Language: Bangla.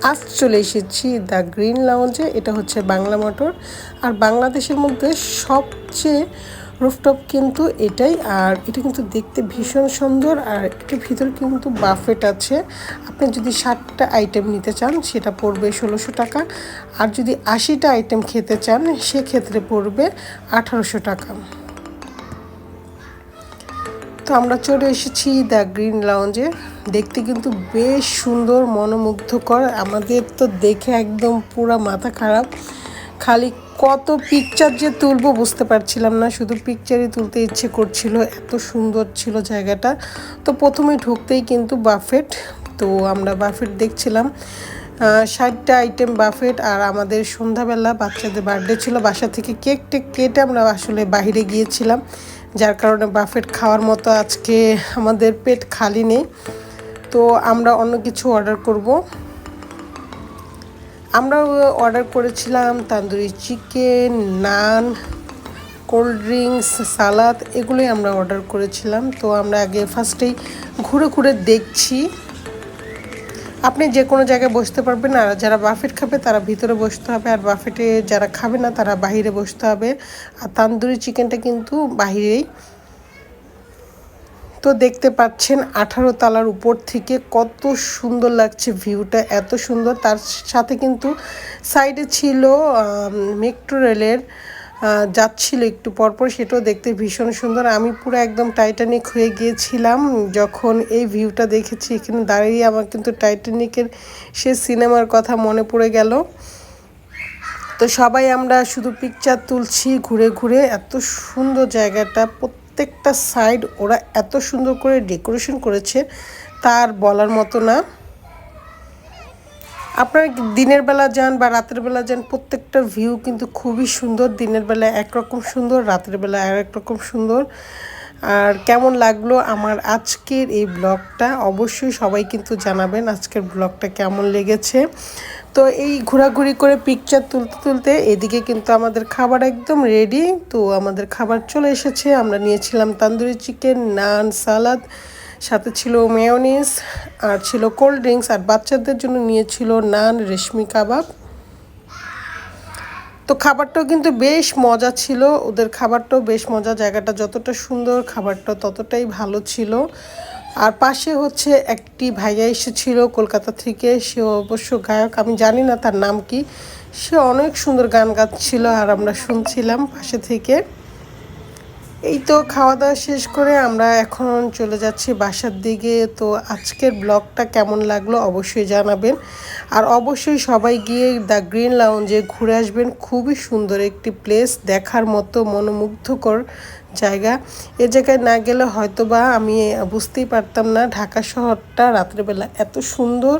আজ চলে এসেছি দ্য গ্রিন লাউঞ্জে। এটা হচ্ছে বাংলা মোটর, আর বাংলাদেশের মধ্যে সবচেয়ে রুফটপ কিন্তু এটাই। আর এটা কিন্তু দেখতে ভীষণ সুন্দর, আর এটার ভিতর কিন্তু বাফেট আছে। আপনি যদি 60টা আইটেম নিতে চান সেটা পড়বে 1600 টাকা, আর যদি 80টা আইটেম খেতে চান সেক্ষেত্রে পড়বে 1800 টাকা। তো আমরা চলে এসেছি দ্য গ্রিন লাউঞ্জে। দেখতে কিন্তু বেশ সুন্দর, মনোমুগ্ধকর। আমাদের তো দেখে একদম পুরো মাথা খারাপ, খালি কত পিকচার যে তুলবো বুঝতে পারছিলাম না, শুধু পিকচারই তুলতে ইচ্ছে করছিল, এত সুন্দর ছিল জায়গাটা। তো প্রথমে ঢুকতেই কিন্তু বাফেট, তো আমরা বাফেট দেখছিলাম। 60টা আইটেম বাফেট। আর আমাদের সন্ধ্যাবেলা বাচ্চাদের বার্থডে ছিল, বাসা থেকে কেক টেক কেটে আমরা আসলে বাইরে গিয়েছিলাম, যার কারণে বাফেট খাওয়ার মতো আজকে আমাদের পেট খালি নেই। তো আমরা অন্য কিছু অর্ডার করব। আমরা অর্ডার করেছিলাম তান্দুরি চিকেন, নান, কোল্ড ড্রিঙ্কস, সালাদ, এগুলোই আমরা অর্ডার করেছিলাম। তো আমরা আগে ফার্স্টেই ঘুরে ঘুরে দেখছি। আপনি যে কোনো জায়গায় বসতে পারবেন, আর যারা বাফেট খাবে তারা ভিতরে বসতে হবে, আর বাফেটে যারা খাবে না তারা বাহিরে বসতে হবে। আর তান্দুরি চিকেনটা কিন্তু বাহিরেই। তো দেখতে পাচ্ছেন 18 তলার উপর থেকে কত সুন্দর লাগছে ভিউটা, এত সুন্দর। তার সাথে কিন্তু সাইডে ছিল মেট্রো রেলের যাচ্ছিল একটু পরপর, সেটাও দেখতে ভীষণ সুন্দর। আমি পুরো একদম টাইটানিক হয়ে গিয়েছিলাম যখন এই ভিউটা দেখেছি। এখানে দাঁড়িয়ে আমার কিন্তু টাইটানিকের সে সিনেমার কথা মনে পড়ে গেল। তো সবাই আমরা শুধু পিকচার তুলছি ঘুরে ঘুরে। এত সুন্দর জায়গাটা, প্রত্যেকটা সাইড ওরা এত সুন্দর করে ডেকোরেশন করেছে, তার বলার মতো না। আপনারা দিনের বেলা যান বা রাতের বেলা যান, প্রত্যেকটা ভিউ কিন্তু খুবই সুন্দর। দিনের বেলা একরকম সুন্দর, রাতের বেলা আর একরকম সুন্দর। আর কেমন লাগলো আমার আজকের এই ব্লগটা অবশ্যই সবাই কিন্তু জানাবেন আজকের ব্লগটা কেমন লেগেছে। তো এই ঘোরাঘুরি করে পিকচার তুলতে তুলতে এদিকে কিন্তু আমাদের খাবার একদম রেডি। তো আমাদের খাবার চলে এসেছে। আমরা নিয়েছিলাম তান্দুরি চিকেন, নান, সালাদ, সাথে ছিল মেয়োনিজ, আর ছিল কোল্ড ড্রিঙ্কস, আর বাচ্চাদের জন্য নিয়েছিল নান, রেশমি কাবাব। তো খাবারটাও কিন্তু বেশ মজা ছিল, ওদের খাবারটাও বেশ মজা। জায়গাটা যতটা সুন্দর খাবারটা ততটাই ভালো ছিল। আর পাশে হচ্ছে একটি ভাইয়া এসেছিল কলকাতা থেকে, সে অবশ্য গায়ক, আমি জানি না তার নাম কি। সে অনেক সুন্দর গান গাচ্ছিল আর আমরা শুনছিলাম পাশে থেকে। এই তো খাওয়া দাওয়া শেষ করে আমরা এখন চলে যাচ্ছি বাসার দিকে। তো আজকের ব্লগটা কেমন লাগলো অবশ্যই জানাবেন, আর অবশ্যই সবাই গিয়ে দ্য গ্রিন লাউঞ্জে ঘুরে আসবেন। খুবই সুন্দর একটি প্লেস, দেখার মতো মনোমুগ্ধকর জায়গা। এ জায়গায় না গেলে হয়তো বা আমি বুঝতেই পারতাম না ঢাকা শহরটা রাত্রেবেলা এত সুন্দর।